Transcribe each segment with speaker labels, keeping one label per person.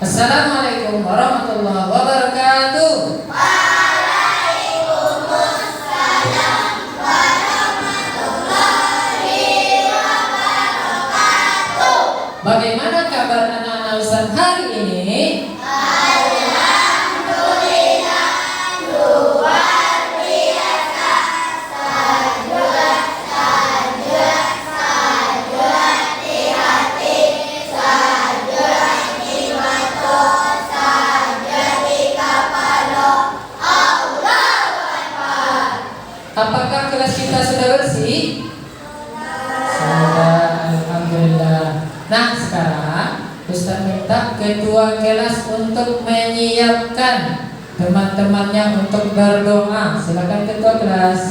Speaker 1: Assalamualaikum warahmatullahi wabarakatuh. Bagaimana kabar anak-anak Ustaz hari ini? Apakah kelas kita sudah bersih? Sudah, alhamdulillah. Nah, sekarang Ustaz minta ketua kelas untuk menyiapkan teman-temannya untuk berdoa. Silakan ketua kelas.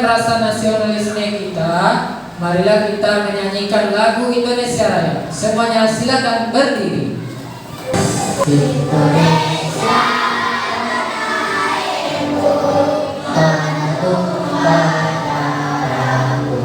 Speaker 1: Rasa nasionalisme kita, marilah kita menyanyikan lagu Indonesia Raya. Semuanya silakan berdiri. Indonesia airku, tanahku, tanahku.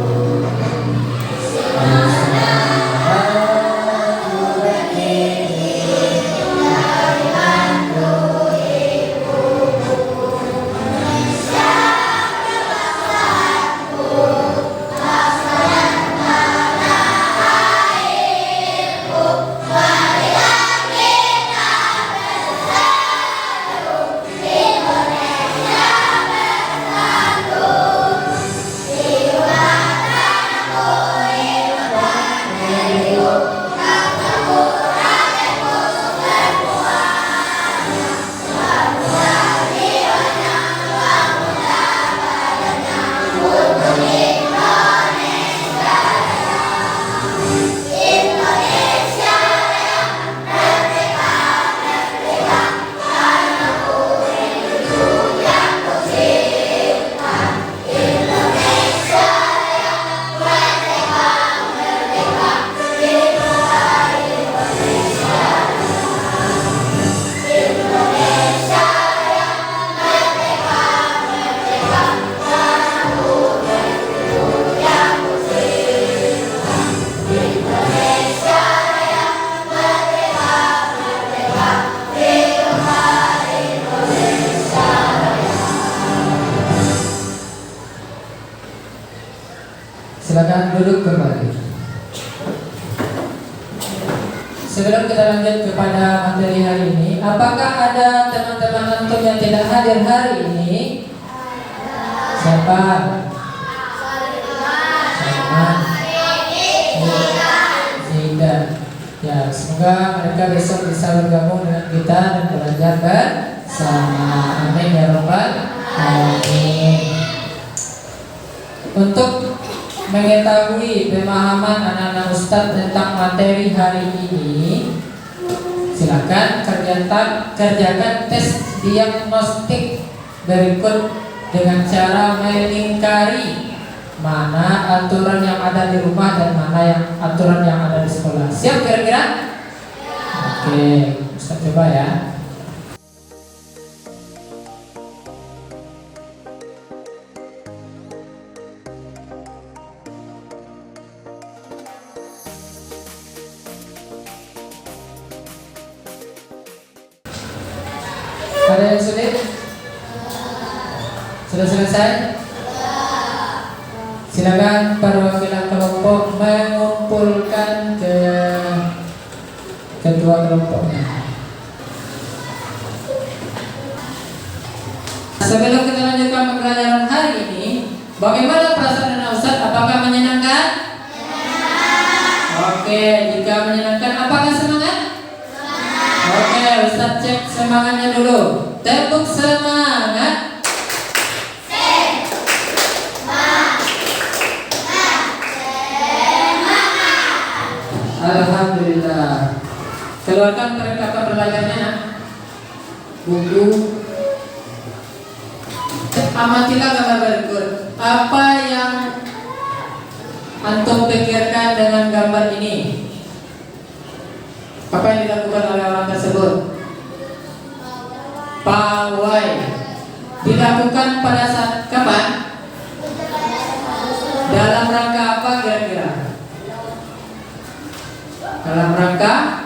Speaker 1: Silakan duduk kembali. Sebelum kita lanjut kepada materi hari ini, apakah ada teman-teman antum yang tidak hadir hari ini? Siapa? Tidak. Ya, semoga mereka besok bisa bergabung dengan kita dan belajar bersama. Amin ya rabbal alamin. Untuk mengetahui pemahaman anak-anak Ustadz tentang materi hari ini, silakan kerjakan tes diagnostik berikut dengan cara melingkari mana aturan yang ada di rumah dan mana yang aturan yang ada di sekolah. Siap kira-kira? Oke, Ustaz coba ya. Ada yang sulit? Sudah selesai? Silakan perwakilan kelompok mengumpulkan ke ketua kelompoknya. Sebelum kita lanjutkan pembelajaran hari ini, bagaimana perasaan anak Ustaz? Apakah menyenangkan? Oke, jika menyenangkan, apakah semangat? Oke, Ustaz cek semangatnya dulu. Tepuk semangat. Alhamdulillah. Keluarkan perlengkapan belajarnya, buku. Amatilah gambar berikut. Apa yang antum pikirkan dengan gambar ini? Apa yang dilakukan oleh orang tersebut? Pawai. Dilakukan pada saat kapan? Dalam rangka apa kira-kira? Dalam rangka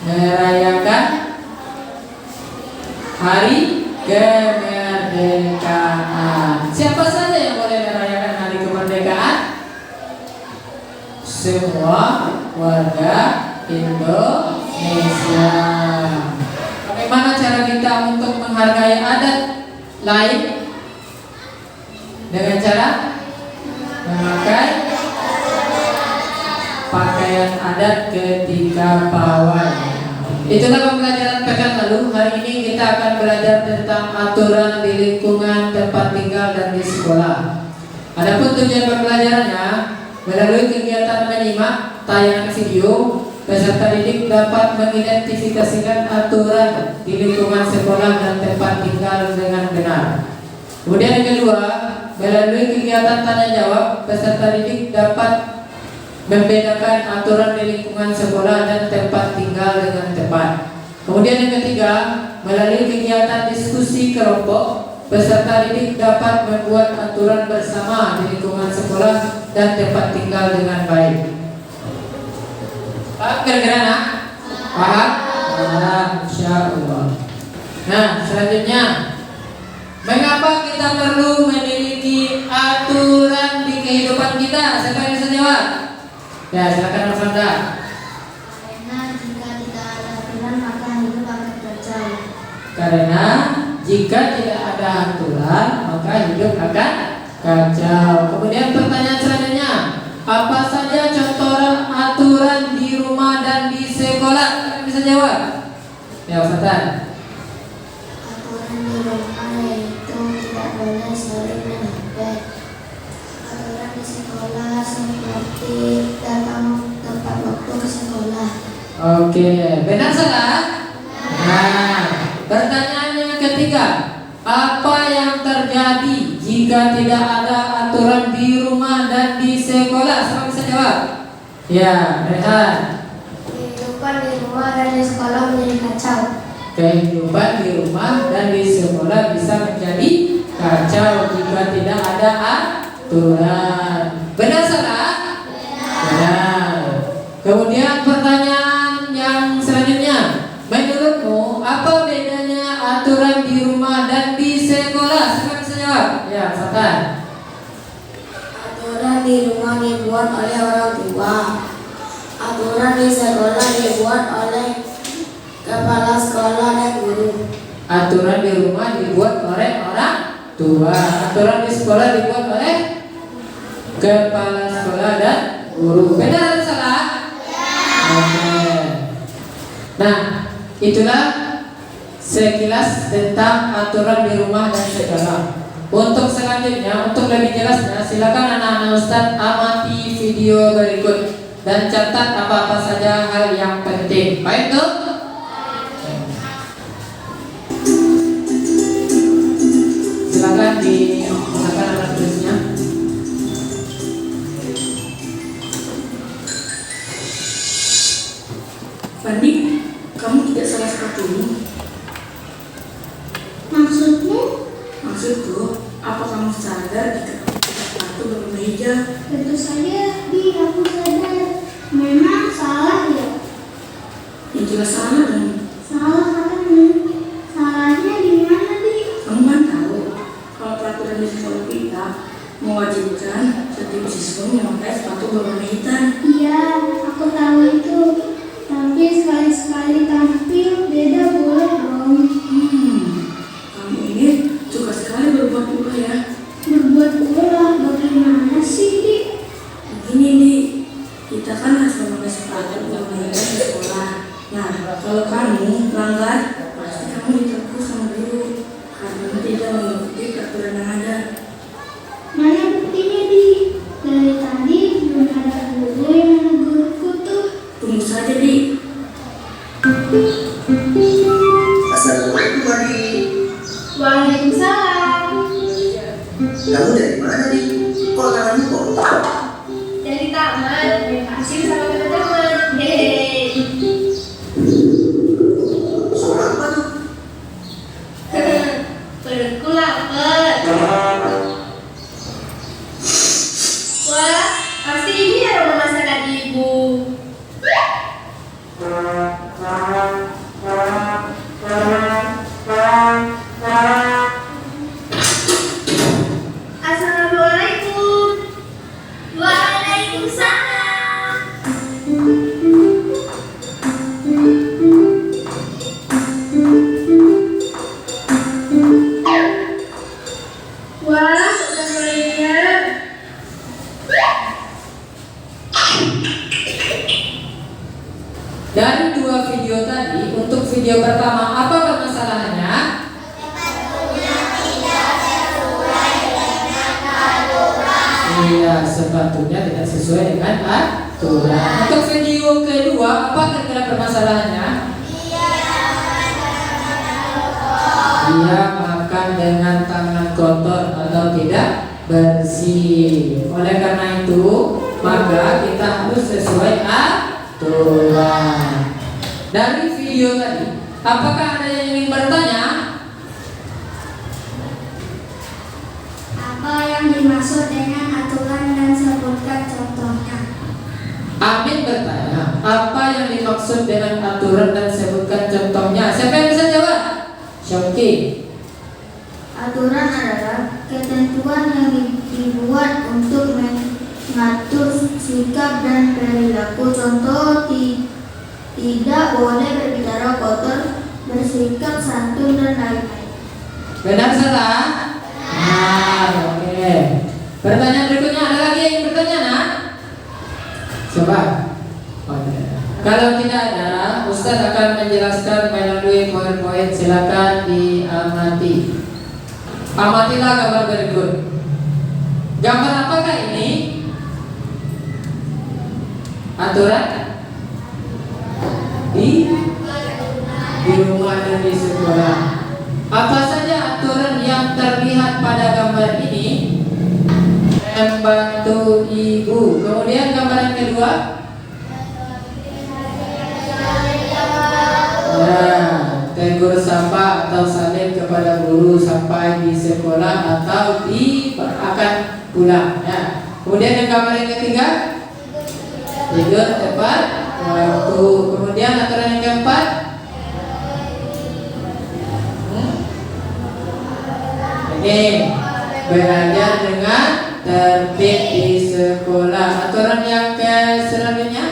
Speaker 1: merayakan hari kemerdekaan. Siapa saja yang boleh merayakan hari kemerdekaan? Semua warga Indonesia. Bagaimana cara kita untuk menghargai adat lain? Dengan cara memakai pakaian adat ketika pawai. Itulah pembelajaran pekan lalu. Hari ini kita akan belajar tentang aturan di lingkungan tempat tinggal dan di sekolah. Adapun tujuan pembelajarannya, melalui kegiatan menyimak tayangan video, peserta didik dapat mengidentifikasikan aturan di lingkungan sekolah dan tempat tinggal dengan benar. Kemudian yang kedua, melalui kegiatan tanya jawab, peserta didik dapat membedakan aturan di lingkungan sekolah dan tempat tinggal dengan tepat. Kemudian yang ketiga, melalui kegiatan diskusi kelompok, peserta didik dapat membuat aturan bersama di lingkungan sekolah dan tempat tinggal dengan baik. Paham kira-kira nak? Paham? Insyaallah. Nah, selanjutnya, mengapa kita perlu memiliki aturan di kehidupan kita? Siapa yang bisa jawab? Ya, silakan Mas Fanda.
Speaker 2: Karena jika tidak ada aturan maka hidup akan kacau.
Speaker 1: Karena jika tidak ada aturan maka hidup akan kacau. Kemudian pertanyaan selanjutnya, apa saja contoh aturan di rumah dan di sekolah? Siapa yang bisa jawab? Ya, Ustaz.
Speaker 2: Aturan di rumah yaitu tidak boleh sering main HP. Aturan di sekolah seperti datang tepat waktu ke sekolah.
Speaker 1: Oke, benar salah? Nah, pertanyaan yang ketiga, apa yang terjadi jika tidak ada aturan di rumah dan di sekolah? Siapa bisa jawab? Ya, Rehan.
Speaker 2: Kehidupan di rumah dan di sekolah menjadi kacau.
Speaker 1: Kehidupan di rumah dan di sekolah bisa menjadi kacau jika tidak ada aturan. Benar salah? Benar. Kemudian pertanyaan yang selanjutnya, menurutmu apa bedanya aturan di rumah dan di sekolah? Siapa bisa jawab? Ya, Fatan.
Speaker 2: Aturan di rumah dibuat oleh orang tua. Aturan di sekolah dibuat oleh kepala sekolah dan guru.
Speaker 1: Aturan di rumah dibuat oleh orang tua. Aturan di sekolah dibuat oleh kepala sekolah dan guru. Benar atau salah? Oke. Nah, itulah sekilas tentang aturan di rumah dan sekolah. Untuk selanjutnya, untuk lebih jelasnya, silakan anak-anak Ustaz amati video berikut dan catat apa-apa saja hal yang penting. Baik tuh? Silakan anak tulisnya.
Speaker 3: Apa kamu sadar jika sepatu bermeja?
Speaker 2: Tentu saja, Di, aku sadar. Memang salah ya?
Speaker 3: Ya jelas salah dong.
Speaker 2: Salah katanya. Salahnya di mana, Di?
Speaker 3: Kamu kan tahu kalau peraturan di sekolah kita mewajibkan setiap siswa memakai sepatu berwarna hitam.
Speaker 2: Iya, aku tahu itu. Tapi sekali-sekali tampil beda boleh dong.
Speaker 3: Kamu ini suka sekali berbuat ulah ya.
Speaker 2: Berbuat ulah bagaimana sih, Di?
Speaker 3: Begini nih, kita kan harus memakai sepatu berwarna hitam di sekolah. Nah, kalau kamu langgar, pasti kamu ditegur sama guru karena tidak mengikuti peraturan yang ada.
Speaker 2: Mana buktinya, Di? Dari tadi belum ada guru yang menegurku tuh.
Speaker 3: Tunggu saja, Di.
Speaker 4: Assalamualaikum Adi.
Speaker 2: Waalaikumsalam.
Speaker 4: Kamu dari mana nih? Kok tanganmu kotor?
Speaker 2: Dari taman, kasih sama teman-teman. Hehehe.
Speaker 4: Soal apa tuh?
Speaker 2: Perutku lapar. Wah, pasti ini aroma masakan ibu. Assalamualaikum. Waalaikumsalam. Wah, udah mulainya.
Speaker 1: Dari dua video tadi, untuk video pertama apa permasalahannya? Iya, sepatunya tidak sesuai dengan aturan. Untuk video kedua apa kira-kira permasalahannya? Dia makan dengan tangan kotor atau tidak bersih. Oleh karena itu, maka kita harus sesuai aturan. Dari video tadi, apakah ada yang ingin bertanya?
Speaker 2: Apa yang dimaksud dengan aturan dan sebutkan contohnya?
Speaker 1: Amin bertanya, apa yang dimaksud dengan aturan dan sebutkan contohnya? Siapa yang bisa jawab? Syauki.
Speaker 2: Aturan adalah ketentuan yang dibuat untuk mengatur sikap dan perilaku. Contoh, tidak boleh berbicara kotor, bersikap santun dan lain-lain.
Speaker 1: Benar salah? Nah, oke. Pertanyaan berikutnya, ada lagi yang ingin bertanya, nak? Coba. Oke. Kalau tidak ada, Ustaz akan menjelaskan melalui poin-poin. Silakan diamati. Amatilah gambar berikut. Gambar apakah ini? Aturan di rumah dan di sekolah. Apa saja aturan yang terlihat pada gambar ini? Membantu ibu. Kemudian gambar yang kedua, tegur sapa atau salim kepada guru sampai di sekolah atau akan pulang. Ya. Kemudian yang gambar yang ketiga, tidur tepat waktu. Kemudian aturan yang keempat, ini belajar dengan tertib di sekolah. Aturan yang selanjutnya,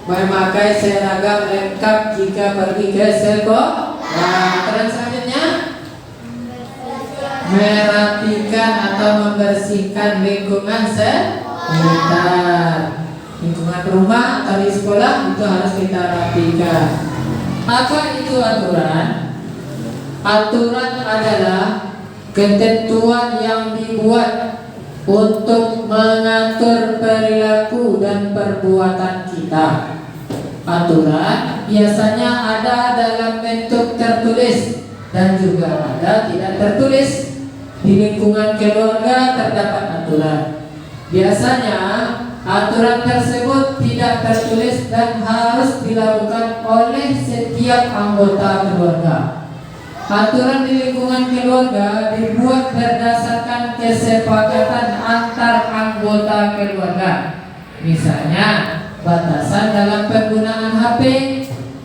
Speaker 1: memakai seragam lengkap jika pergi ke sekolah. Aturan selanjutnya, merapikan atau membersihkan lingkungan sekitar. Lingkungan rumah atau di sekolah itu harus kita rapikan. Apa itu aturan? Aturan adalah ketentuan yang dibuat untuk mengatur perilaku dan perbuatan kita. Aturan biasanya ada dalam bentuk tertulis dan juga ada tidak tertulis. Di lingkungan keluarga terdapat aturan. Biasanya aturan tersebut tidak tertulis dan harus dilakukan oleh setiap anggota keluarga. Aturan di lingkungan keluarga dibuat berdasarkan kesepakatan antar anggota keluarga. Misalnya, batasan dalam penggunaan HP,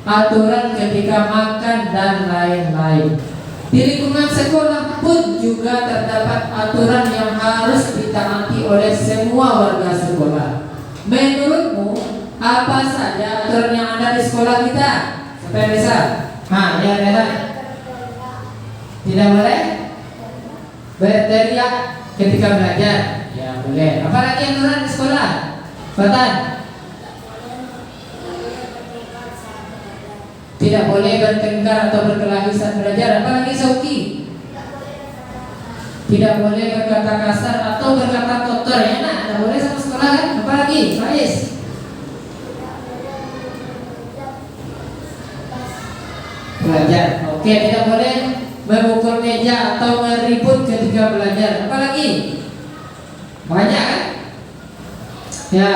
Speaker 1: aturan ketika makan, dan lain-lain. Di lingkungan sekolah pun juga terdapat aturan yang harus ditaati oleh semua warga sekolah. Menurutmu, apa saja aturan yang ada di sekolah kita? Siapa yang bisa? Ya, lihat. Tidak boleh berteriak ketika belajar. Ya, boleh. Apalagi aturan di sekolah? Fatan? Tidak boleh bertengkar atau berkelahi saat belajar. Apalagi Sauki? Tidak boleh berkata kasar atau berkata kotor. Ya, nah, tidak boleh sama sekolah kan? Apalagi Faiz? Belajar. Oke, tidak boleh memukul meja atau meribut ketika belajar. Apalagi? Banyak kan? Ya,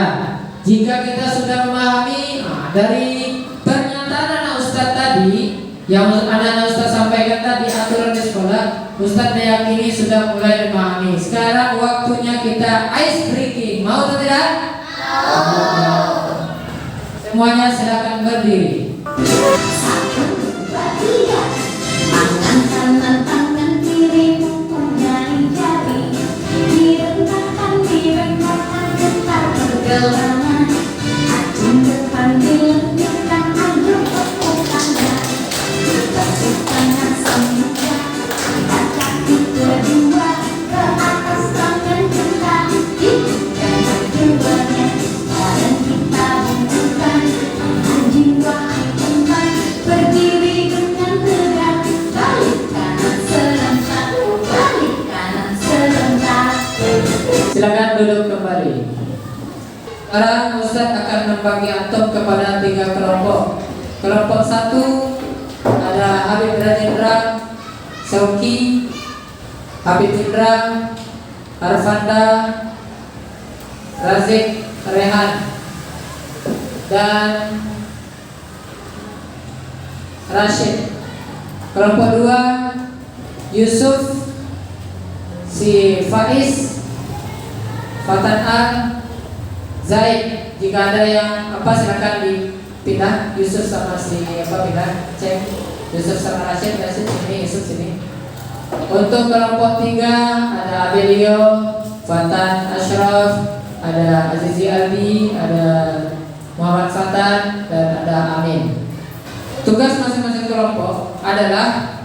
Speaker 1: jika kita sudah memahami dari pernyataan anak Ustadz tadi, yang anak Ustadz sampaikan tadi aturan di sekolah, Ustadz meyakini sudah mulai memahami. Sekarang waktunya kita ice breaking. Mau atau tidak? Mau. Semuanya silakan berdiri.
Speaker 2: Tangan kanan, tangan kiri mempunyai jari, direndahkan, getar pergelangan, acung depan dilenyapkan, ayo tepuk tangan, tepuk tangan semua, angkat kaki kedua, ke atas tangan kita, hidupkan keduanya, bareng kita bunyikan, anjing wahai teman, berdiri dengan tegak, balik kanan serentak, balik kanan serentak.
Speaker 1: Silakan duduk kembali. Sekarang Ustadz akan membagi antum kepada 3 kelompok. Kelompok 1 ada Habib Rajendra, Sauki, Habib Indra, Arfanda, Razik, Rehan, dan Rashid. Kelompok 2 Yusuf, si Faiz, Fatan Al, Zaid. Jika ada yang silakan dipindah. Yusuf sama si pindah. Cek Yusuf sama Rashid sini, Yusuf sini. Untuk kelompok 3 ada Abelio, Fatan Ashraf, ada Azizi Aldi, ada Muhammad Fatan, dan ada Amin. Tugas masing-masing kelompok adalah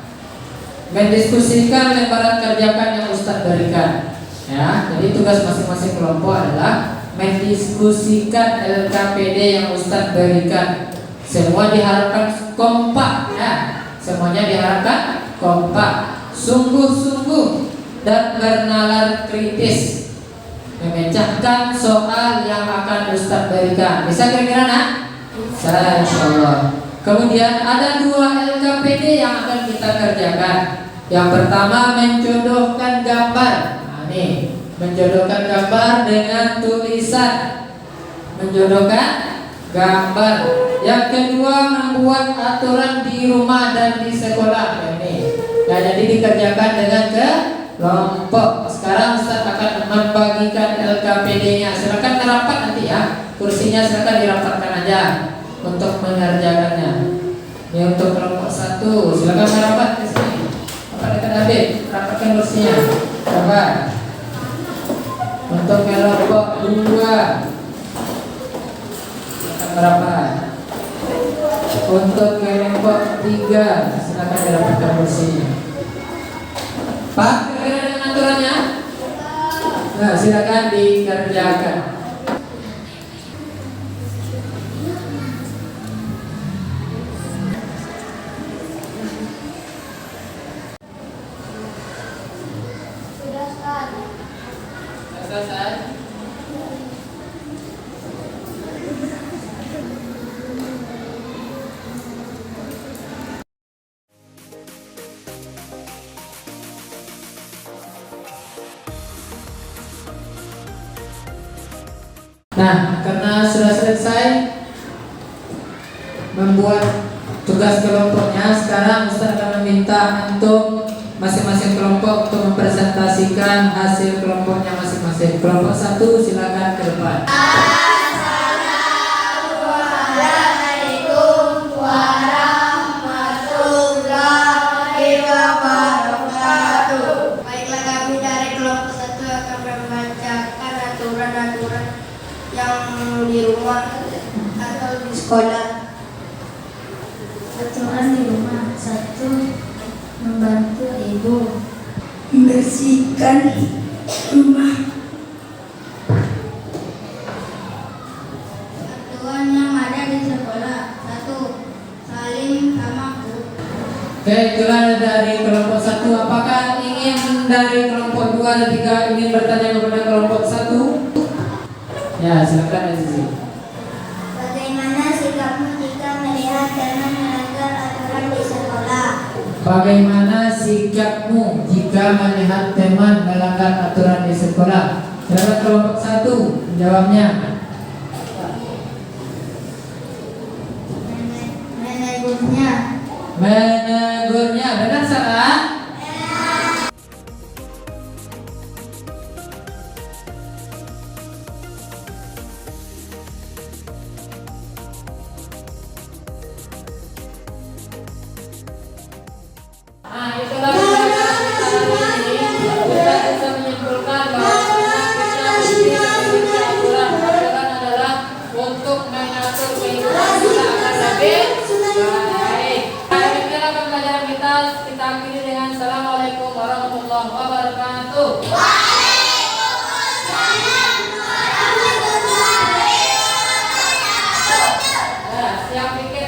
Speaker 1: mendiskusikan lembaran kerjakan yang Ustadz berikan. Ya, jadi tugas masing-masing kelompok adalah mendiskusikan LKPD yang Ustadz berikan. Semua diharapkan kompak, ya. Semuanya diharapkan kompak, sungguh-sungguh, dan bernalar kritis, memecahkan soal yang akan Ustadz berikan. Bisa kira-kira nak? Bisa, insyaallah. Kemudian ada 2 LKPD yang akan kita kerjakan. Yang pertama menjodohkan gambar. Nah, nih, menjodohkan gambar dengan tulisan. Menjodohkan gambar. Yang kedua membuat aturan di rumah dan di sekolah. Ini. Nah, jadi dikerjakan dengan kelompok. Sekarang Ustaz akan membagikan LKPD-nya. Silakan merapat nanti ya. Kursinya silakan dirapatkan aja untuk mengerjakannya. Ini untuk kelompok 1, silakan merapat ke sini. Bapak dekat Habib, rapatkan kursinya. Coba. Untuk kelompok 2, silakan merapat. Untuk kelompok 3, silakan dirapatkan kursinya. Pak, kira-kira dengan aturannya? Nah, silakan dikerjakan. Selesai. Nah, karena sudah selesai membuat tugas kelompoknya, sekarang Ustaz akan meminta minta untuk masing-masing kelompok untuk mempresentasikan hasil kelompoknya masing-masing. Kelompok 1 silakan ke depan.
Speaker 2: Assalamualaikum warahmatullahi wabarakatuh. Baiklah, kami dari kelompok 1 akan membacakan aturan-aturan yang di rumah atau di sekolah. Aturan di rumah: 1. Membantu ibu
Speaker 3: Membersihkan rumah.
Speaker 2: aturan yang ada di sekolah. 1. Saling sama guru.
Speaker 1: Oke, itulah dari kelompok 1. Apakah ingin dari kelompok 2 dan 3 ingin bertanya kepada kelompok 1? Ya, silakan Azizi.
Speaker 2: Bagaimana sikapmu jika melihat teman melanggar aturan di sekolah?
Speaker 1: Bagaimana sikapmu jika melihat teman melanggar aturan di sekolah? Silakan kelompok 1 menjawabnya.
Speaker 2: Menegurnya.
Speaker 1: Menegurnya, benar salah? Itulah pelajaran kita hari ini. Kita bisa menyimpulkan bahwa kita mesti mengikuti aturan adalah untuk mengatur kehidupan kita akan lebih baik. Demikianlah pembelajaran kita. Kita akhiri dengan Assalamualaikum warahmatullahi wabarakatuh. Siap pikir.